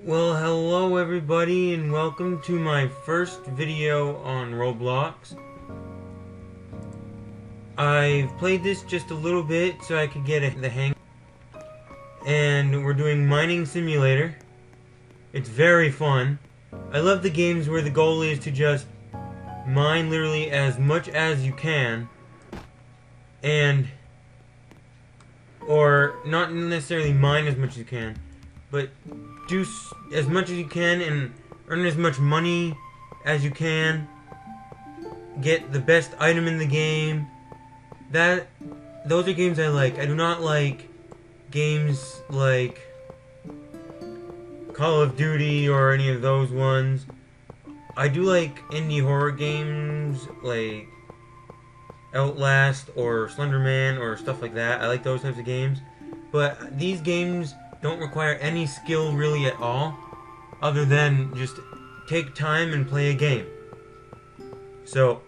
Well, hello everybody and welcome to my first video on Roblox. I've played this just a little bit so I could get the hang, and we're doing Mining Simulator. It's very fun. I love the games where the goal is to just mine literally as much as you can, or not necessarily mine as much as you can, but do as much as you can and earn as much money as you can. Get the best item in the game. Those are games I like. I do not like games like Call of Duty or any of those ones. I do like indie horror games like Outlast or Slenderman or stuff like that. I like those types of games. But these games don't require any skill really at all, other than just take time and play a game. So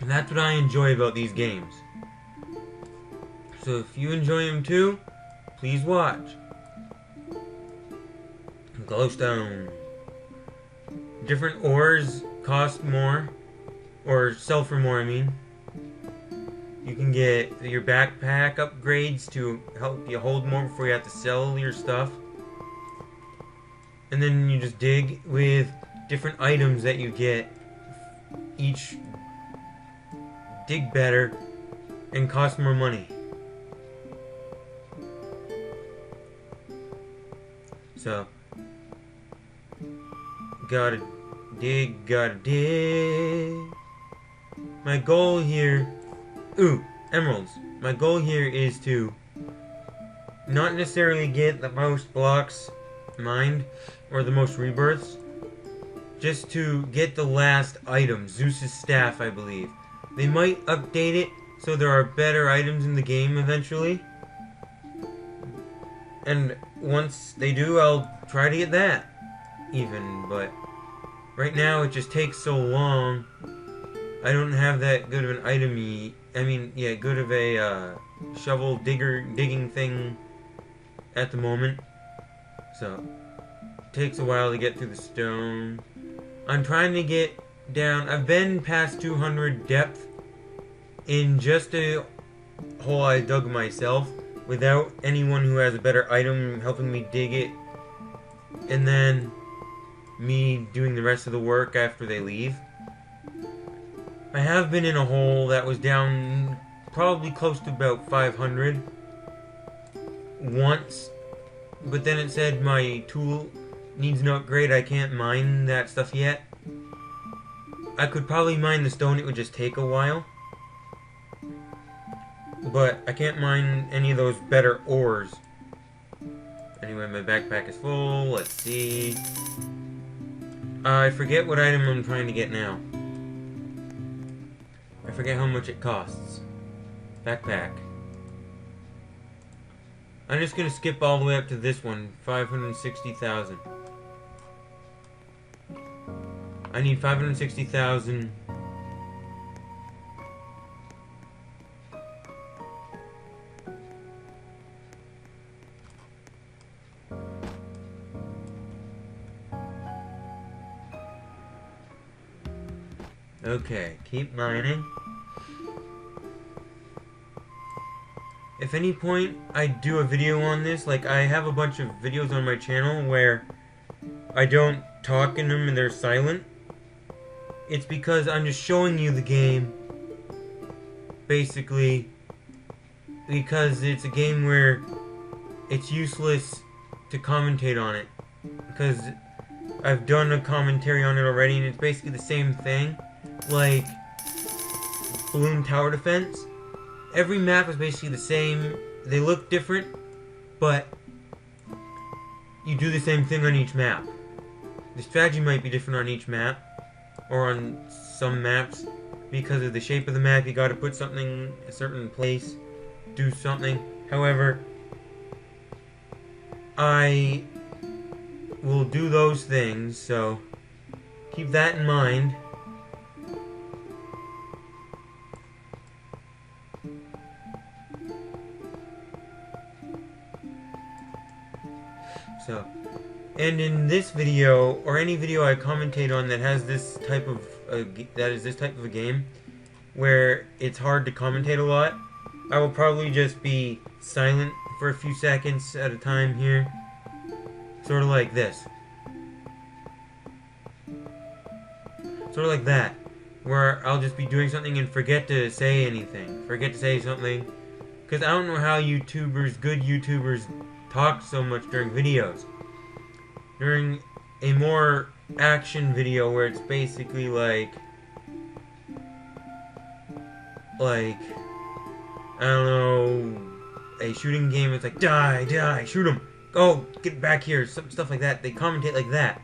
that's what I enjoy about these games. So if you enjoy them too, please watch. Glowstone. Different ores cost more, or sell for more, I mean. You can get your backpack upgrades to help you hold more before you have to sell your stuff. And then you just dig with different items that you get. Each dig better and cost more money. So, gotta dig. My goal here... Ooh, emeralds. My goal here is to not necessarily get the most blocks mined or the most rebirths, just to get the last item, Zeus's staff, I believe. They might update it so there are better items in the game eventually. And once they do, I'll try to get that even, but right now it just takes so long. I don't have that good of an item good of a shovel digging thing at the moment. So, it takes a while to get through the stone. I'm trying to get down. I've been past 200 depth in just a hole I dug myself without anyone who has a better item helping me dig it, and then me doing the rest of the work after they leave. I have been in a hole that was down probably close to about 500 once, but then it said my tool needs an upgrade. I can't mine that stuff yet. I could probably mine the stone, it would just take a while. But I can't mine any of those better ores. Anyway, my backpack is full. Let's see. I forget what item I'm trying to get now. I forget how much it costs. Backpack. I'm just gonna skip all the way up to this one. 560,000. I need 560,000. Okay, keep mining. If any point I do a video on this, like I have a bunch of videos on my channel where I don't talk in them and they're silent, it's because I'm just showing you the game, basically, because it's a game where it's useless to commentate on it, because I've done a commentary on it already and it's basically the same thing. Like Balloon Tower Defense, every map is basically the same. They look different, but you do the same thing on each map. The strategy might be different on each map, or on some maps. Because of the shape of the map, you gotta put something a certain place, do something. However, I will do those things, so keep that in mind. So, And in this video, or any video I commentate on that has this type of a game, where it's hard to commentate a lot, I will probably just be silent for a few seconds at a time here. Sort of like this. Sort of like that. Where I'll just be doing something and forget to say anything. Forget to say something. Because I don't know how good YouTubers, talk so much during videos. During a more action video where it's basically like, I don't know, a shooting game. It's like, die, shoot him, go, get back here, stuff like that. They commentate like that.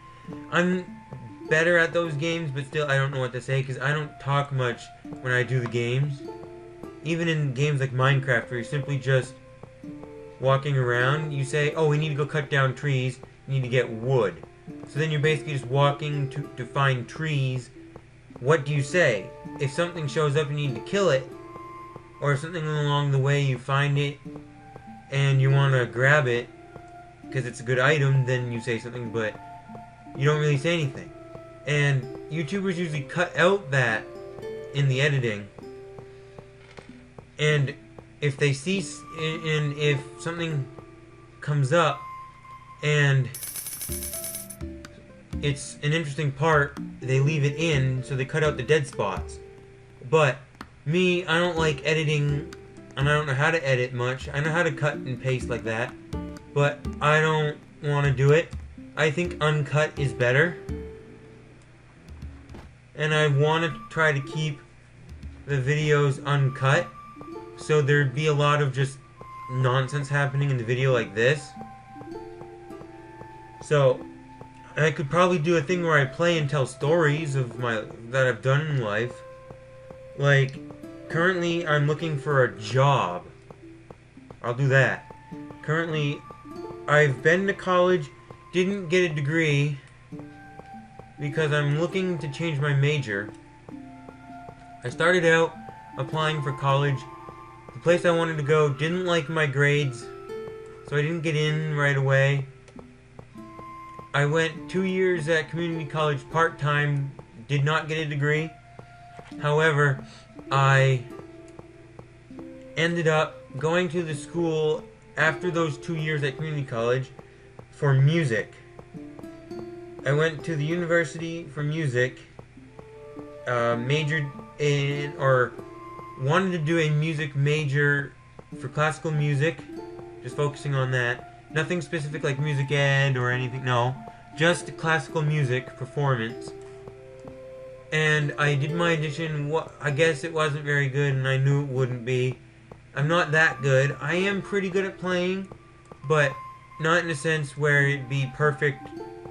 I'm better at those games, but still I don't know what to say because I don't talk much when I do the games. Even in games like Minecraft, where you're simply just walking around, you say, oh, we need to go cut down trees, you need to get wood. So then you're basically just walking to find trees. What do you say? If something shows up and you need to kill it, or if something along the way you find it and you want to grab it because it's a good item, then you say something, but you don't really say anything. And YouTubers usually cut out that in the editing. And if they see, and if something comes up and it's an interesting part, they leave it in, so they cut out the dead spots. But me, I don't like editing, and I don't know how to edit much. I know how to cut and paste like that, but I don't want to do it. I think uncut is better. And I want to try to keep the videos uncut, so there'd be a lot of just nonsense happening in the video like this. So I could probably do a thing where I play and tell stories of that I've done in life. Like, currently I'm looking for a job. I'll do that. Currently, I've been to college, didn't get a degree, because I'm looking to change my major. I started out applying for college. The place I wanted to go didn't like my grades, so I didn't get in right away. I went 2 years at community college part-time, did not get a degree. However, I ended up going to the school after those 2 years at community college for music. I went to the university for music, majored in, or wanted to do a music major for classical music, just focusing on that. Nothing specific like music ed or anything, no. Just classical music performance. And I did my audition. I guess it wasn't very good, and I knew it wouldn't be. I'm not that good. I am pretty good at playing, but not in a sense where it'd be perfect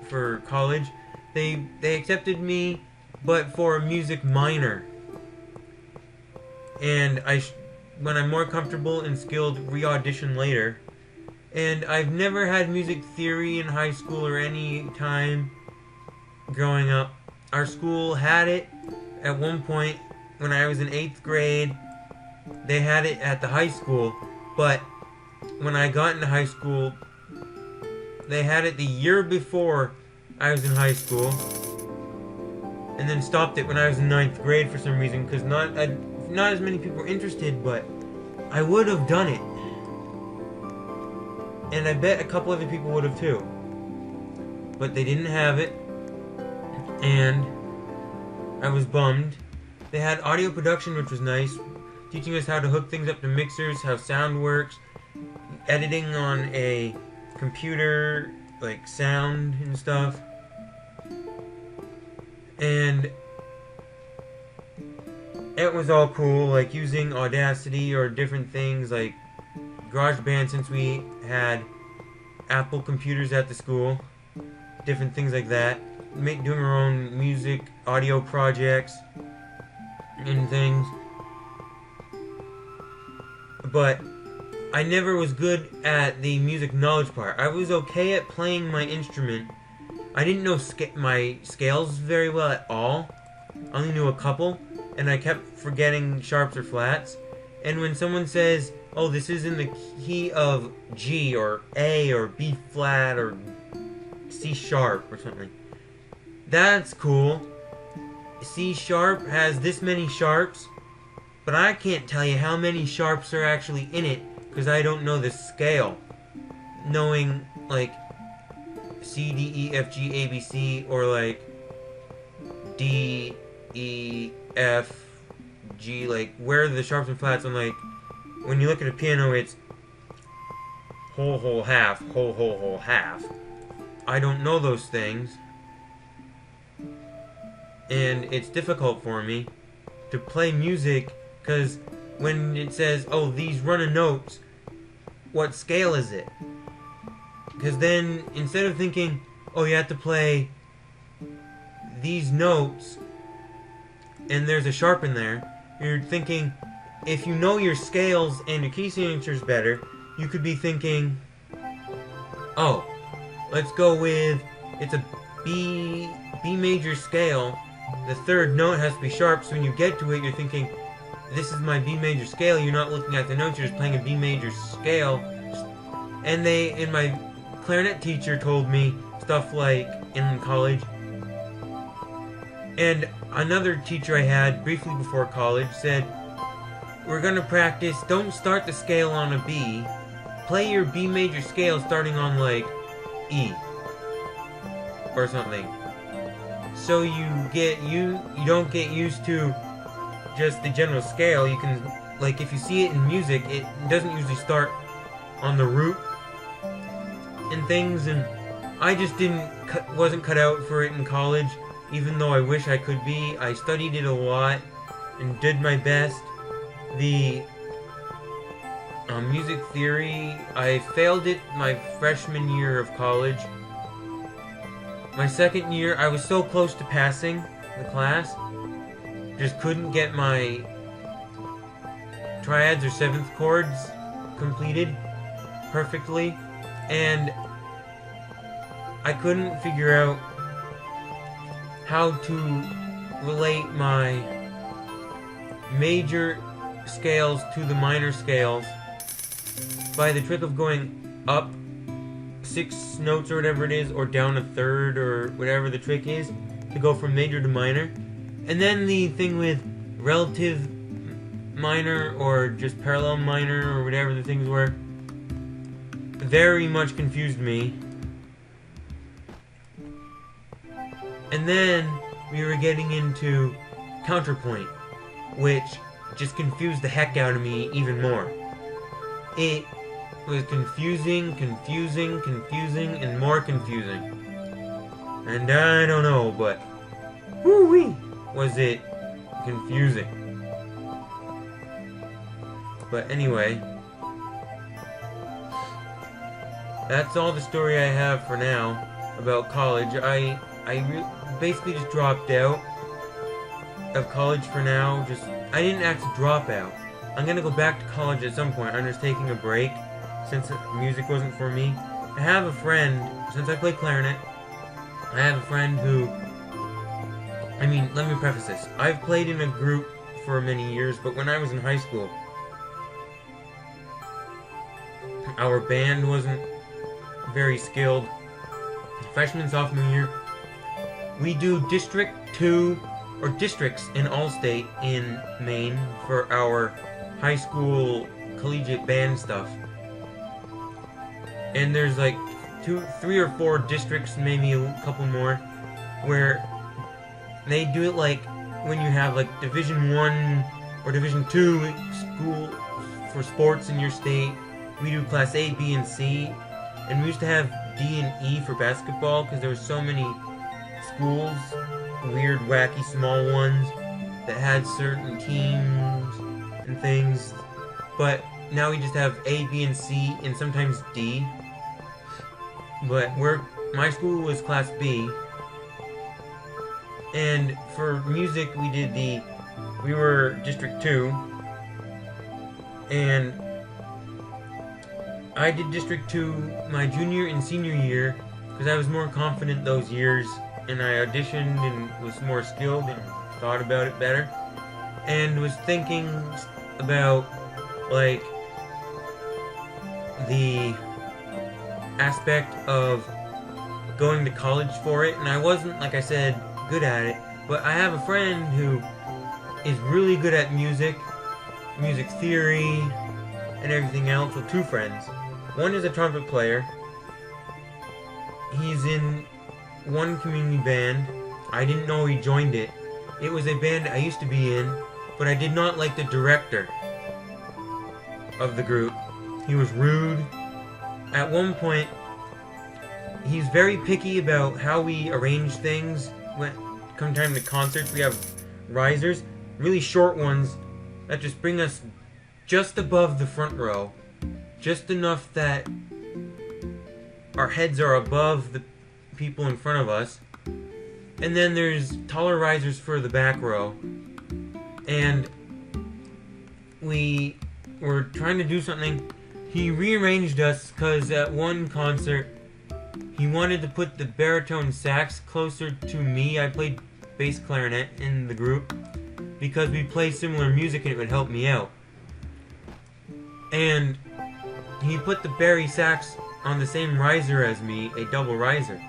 for college. They accepted me, but for a music minor. And when I'm more comfortable and skilled, re-audition later. And I've never had music theory in high school or any time growing up. Our school had it at one point when I was in 8th grade. They had it at the high school, but when I got into high school, they had it the year before I was in high school, and then stopped it when I was in 9th grade for some reason, because not as many people were interested, but I would have done it. And I bet a couple other people would have too. But they didn't have it, and I was bummed. They had audio production, which was nice, teaching us how to hook things up to mixers, how sound works, editing on a computer, like sound and stuff. And it was all cool, like using Audacity or different things like GarageBand, since we had Apple computers at the school, different things like that, doing our own music, audio projects, and things. But I never was good at the music knowledge part. I was okay at playing my instrument. I didn't know my scales very well at all. I only knew a couple, and I kept forgetting sharps or flats. And when someone says, oh, this is in the key of G or A or B flat or C sharp or something. That's cool. C sharp has this many sharps, but I can't tell you how many sharps are actually in it because I don't know the scale. Knowing like C, D, E, F, G, A, B, C, or like D, E, F, G, like where are the sharps and flats? And like when you look at a piano, it's whole, whole, half, whole, whole, whole, half. I don't know those things, and it's difficult for me to play music because when it says, oh, these running notes, what scale is it? Because then instead of thinking, oh, you have to play these notes and there's a sharp in there, you're thinking, if you know your scales and your key signatures better, you could be thinking, oh, let's go with, it's a B major scale, the third note has to be sharp, so when you get to it, you're thinking, this is my B major scale, you're not looking at the notes, you're just playing a B major scale. And my clarinet teacher told me stuff like in college. And another teacher I had briefly before college said, we're going to practice, don't start the scale on a B, play your B major scale starting on like E or something. So you don't get used to just the general scale. You can, like, if you see it in music, it doesn't usually start on the root and things, and I just wasn't cut out for it in college, even though I wish I could be. I studied it a lot and did my best. The music theory, I failed it my freshman year of college. My second year, I was so close to passing the class, just couldn't get my triads or seventh chords completed perfectly, and I couldn't figure out how to relate my major scales to the minor scales by the trick of going up 6 notes or whatever it is, or down a third, or whatever the trick is to go from major to minor. And then the thing with relative minor or just parallel minor or whatever the things were very much confused me. And then we were getting into counterpoint, which just confused the heck out of me even more. It was confusing, and more confusing. And I don't know, but woo-wee, was it confusing. But anyway, that's all the story I have for now about college. I basically just dropped out of college for now. I didn't actually drop out. I'm gonna go back to college at some point. I'm just taking a break since music wasn't for me. I have a friend, since I play clarinet, I have a friend who, let me preface this. I've played in a group for many years, but when I was in high school, our band wasn't very skilled. Freshman, sophomore year, we do District 2, or districts in Allstate in Maine for our high school collegiate band stuff. And there's like 3 or 4 districts, maybe a couple more, where they do it like when you have like Division 1 or Division 2 school for sports in your state. We do Class A, B, and C. And we used to have D and E for basketball because there were so many schools, weird, wacky, small ones, that had certain teams and things. But now we just have A, B, and C, and sometimes D. But my school was Class B. And for music, we were District 2. And I did District 2 my junior and senior year because I was more confident those years, and I auditioned and was more skilled and thought about it better, and was thinking about like the aspect of going to college for it, and I wasn't, like I said, good at it. But I have a friend who is really good at music theory, and everything else. Well, two friends. One is a trumpet player. He's in one community band. I didn't know he joined it. It was a band I used to be in, but I did not like the director of the group. He was rude. At one point, he's very picky about how we arrange things. When come time to concerts, we have risers, really short ones that just bring us just above the front row, just enough that our heads are above the people in front of us. And then there's taller risers for the back row. And we were trying to do something. He rearranged us because at one concert he wanted to put the baritone sax closer to me. I played bass clarinet in the group because we play similar music and it would help me out. And he put the bari sax on the same riser as me, a double riser.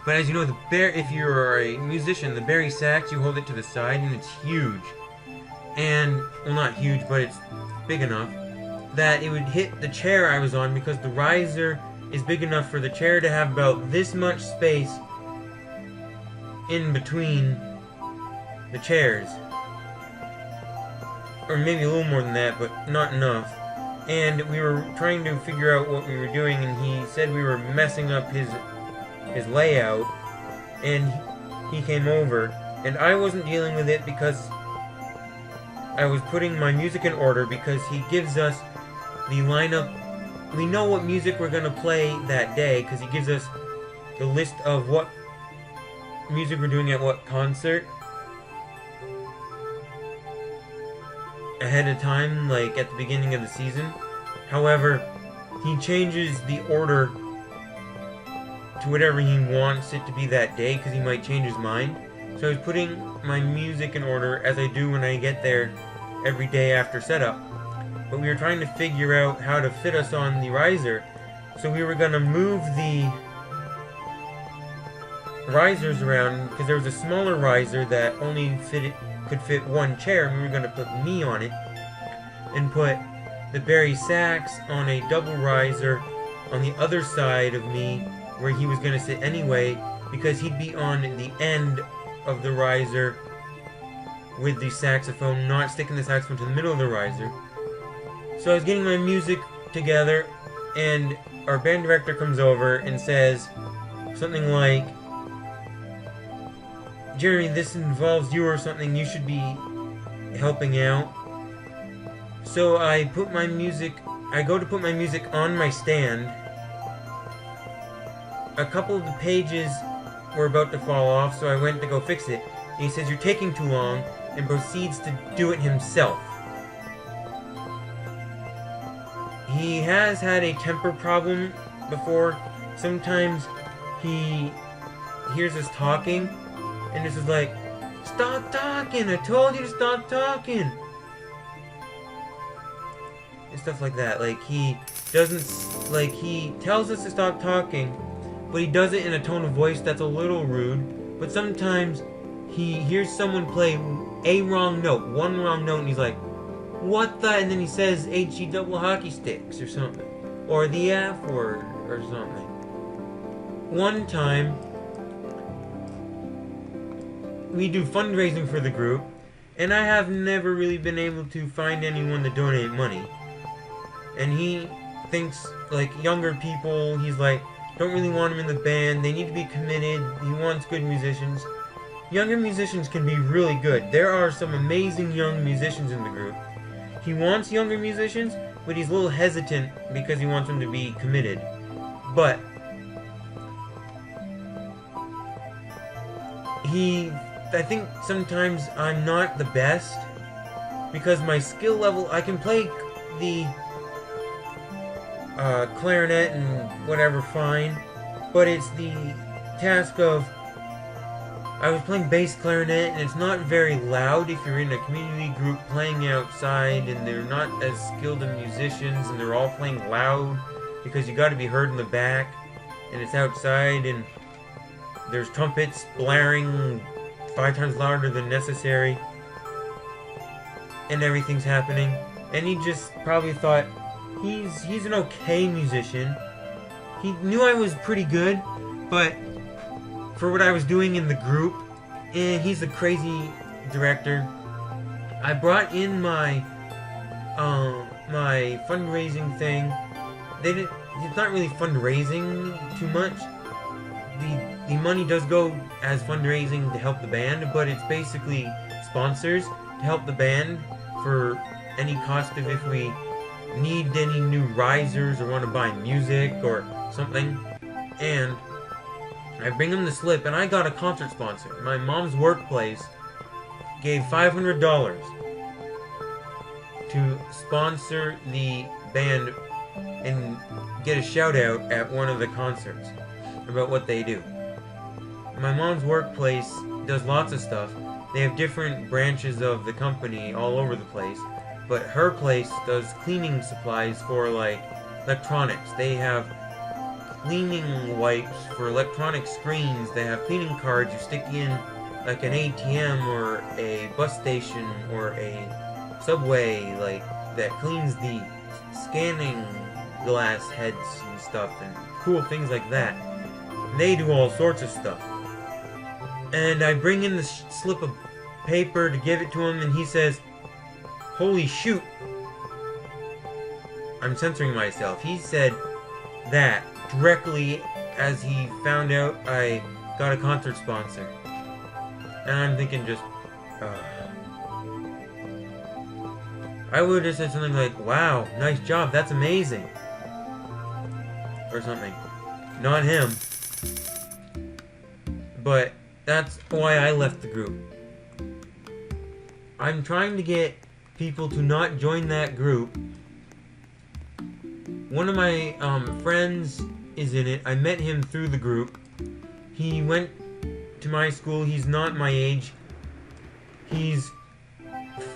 But as you know, if you're a musician, the bari sax, you hold it to the side and it's huge. And, well, not huge, but it's big enough that it would hit the chair I was on, because the riser is big enough for the chair to have about this much space in between the chairs. Or maybe a little more than that, but not enough. And we were trying to figure out what we were doing, and he said we were messing up his layout, and he came over, and I wasn't dealing with it because I was putting my music in order, because he gives us the lineup. We know what music we're going to play that day because he gives us the list of what music we're doing at what concert ahead of time, like at the beginning of the season. However, he changes the order to whatever he wants it to be that day because he might change his mind. So I was putting my music in order as I do when I get there every day after setup. But we were trying to figure out how to fit us on the riser. So we were going to move the risers around because there was a smaller riser that only could fit one chair, and we were going to put me on it and put the bari sax on a double riser on the other side of me where he was going to sit anyway, because he'd be on the end of the riser with the saxophone, not sticking the saxophone to the middle of the riser. So I was getting my music together, and our band director comes over and says something like, "Jeremy, this involves you or something, you should be helping out." So I go to put my music on my stand. A couple of the pages were about to fall off, so I went to go fix it. And he says, "You're taking too long," and proceeds to do it himself. He has had a temper problem before. Sometimes he hears us talking, and this is like, "Stop talking! I told you to stop talking!" And stuff like that. Like, he tells us to stop talking, but he does it in a tone of voice that's a little rude. But sometimes he hears someone play a wrong note, one wrong note, and he's like, "What the?" And then he says HE double hockey sticks or something. Or the F word or something. One time, we do fundraising for the group, and I have never really been able to find anyone to donate money. And he thinks, like, younger people, he's like, don't really want them in the band, they need to be committed, he wants good musicians. Younger musicians can be really good. There are some amazing young musicians in the group. He wants younger musicians, but he's a little hesitant because he wants them to be committed. But I think sometimes I'm not the best because my skill level, I can play the clarinet and whatever fine, but it's the task of, I was playing bass clarinet, and it's not very loud if you're in a community group playing outside, and they're not as skilled as musicians, and they're all playing loud, because you gotta be heard in the back, and it's outside, and there's trumpets blaring 5 times louder than necessary, and everything's happening. And he just probably thought he's an okay musician. He knew I was pretty good, but for what I was doing in the group, he's a crazy director. I brought in my my fundraising thing. It's not really fundraising too much. The money does go as fundraising to help the band, but it's basically sponsors to help the band for any cost of if we need any new risers or want to buy music or something. And I bring him the slip, and I got a concert sponsor. My mom's workplace gave $500 to sponsor the band and get a shout out at one of the concerts about what they do. My mom's workplace does lots of stuff. They have different branches of the company all over the place, but her place does cleaning supplies for like electronics. They have cleaning wipes for electronic screens. They have cleaning cards you stick in like an ATM or a bus station or a subway, like that cleans the scanning glass heads and stuff and cool things like that. They do all sorts of stuff. And I bring in the slip of paper to give it to him, and he says, "Holy shoot." I'm censoring myself. He said that directly as he found out I got a concert sponsor. And I'm thinking just, I would have said something like, "Wow, nice job, that's amazing." Or something. Not him. But that's why I left the group. I'm trying to get people to not join that group. One of my friends is in it. I met him through the group. He went to my school. He's not my age. He's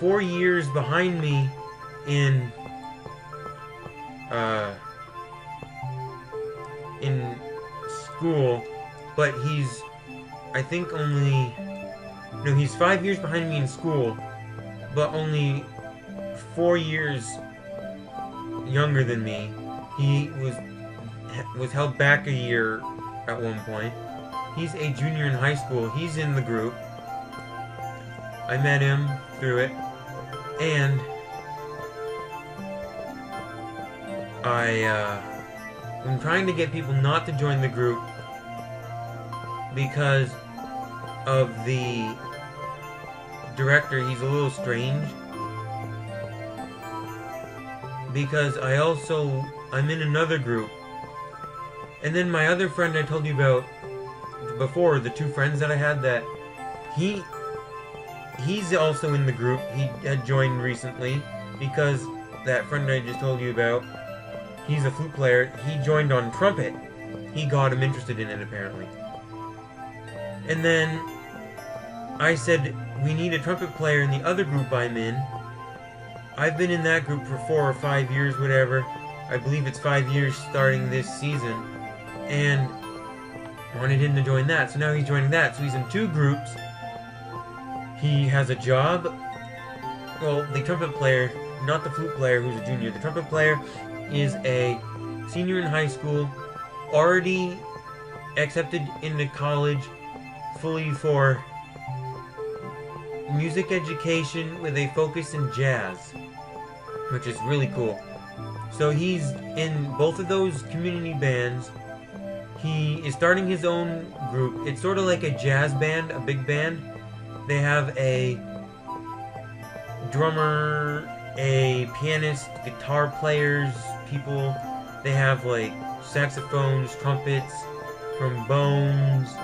4 years behind me in school, but he's, I think he's 5 years behind me in school, but only 4 years younger than me. He was held back a year at one point. He's a junior in high school. He's in the group. I met him through it, and I'm trying to get people not to join the group because of the director. He's a little strange. Because I'm in another group. And then my other friend I told you about before, the 2 friends that I had, that he's also in the group. He had joined recently because that friend I just told you about, he's a flute player. He joined on trumpet. He got him interested in it, apparently. And then I said, we need a trumpet player in the other group I'm in. I've been in that group for 4 or 5 years, whatever. I believe it's 5 years starting this season. And wanted him to join that, so now he's joining that. So he's in 2 groups. He has a job. Well, the trumpet player, not the flute player who's a junior. The trumpet player is a senior in high school, already accepted into college fully for music education with a focus in jazz, which is really cool. So he's in both of those community bands. He is starting his own group. It's sort of like a jazz band, a big band. They have a drummer, a pianist, guitar players, people. They have like saxophones, trumpets, trombones.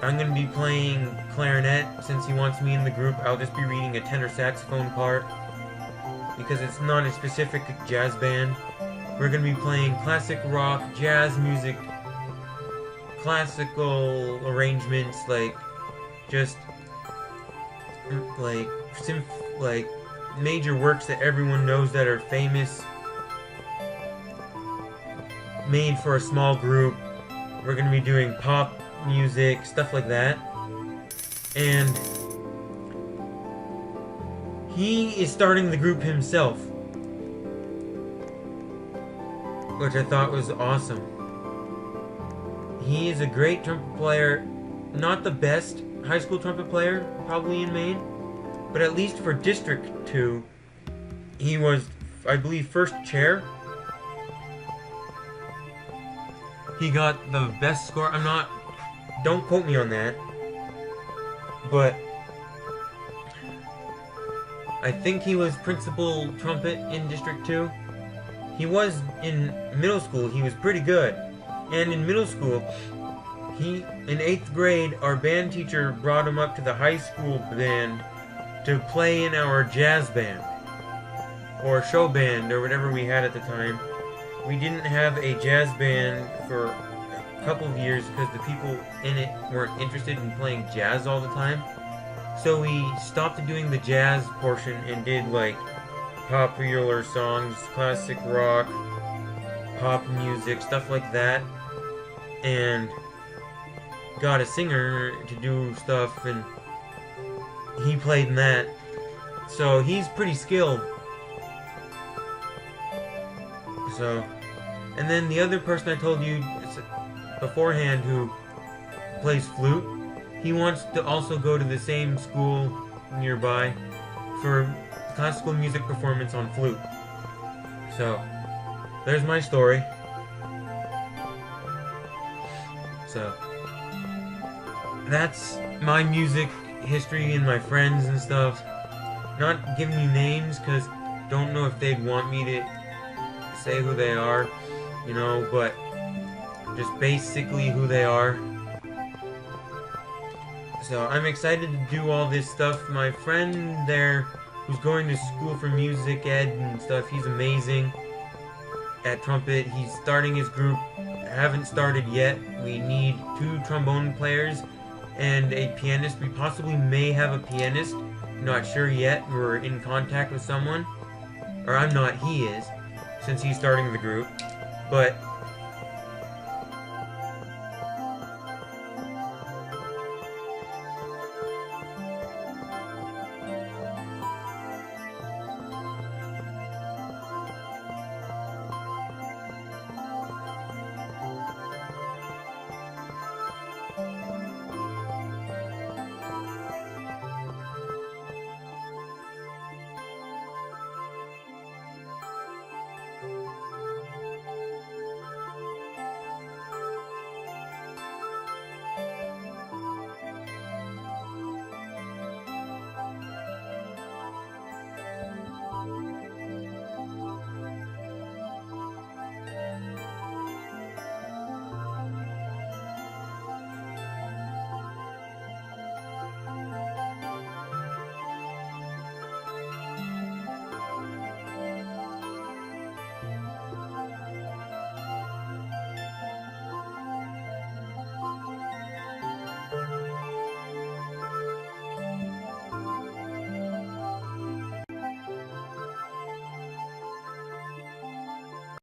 I'm going to be playing clarinet since he wants me in the group. I'll just be reading a tenor saxophone part because it's not a specific jazz band. We're going to be playing classic rock, jazz music, classical arrangements, like just like major works that everyone knows that are famous, made for a small group. We're gonna be doing pop music, stuff like that. And he is starting the group himself, which I thought was awesome. He is a great trumpet player, not the best high school trumpet player, probably in Maine, but at least for District 2, he was, I believe, first chair. He got the best score. Don't quote me on that, but I think he was principal trumpet in District 2. He was in middle school, he was pretty good. And in middle school, in 8th grade, our band teacher brought him up to the high school band to play in our jazz band, or show band, or whatever we had at the time. We didn't have a jazz band for a couple of years because the people in it weren't interested in playing jazz all the time. So we stopped doing the jazz portion and did like popular songs, classic rock, pop music, stuff like that, and got a singer to do stuff, and he played in that. So he's pretty skilled. So, and then the other person I told you beforehand who plays flute, he wants to also go to the same school nearby for classical music performance on flute. So, there's my story. So, that's my music history and my friends and stuff. Not giving you names because don't know if they'd want me to say who they are, you know, but just basically who they are. So I'm excited to do all this stuff. My friend there, who's going to school for music ed and stuff, he's amazing at trumpet. He's starting his group. Haven't started yet. We need 2 trombone players and a pianist. We possibly may have a pianist. Not sure yet. We're in contact with someone. Or I'm not, he is, since he's starting the group. But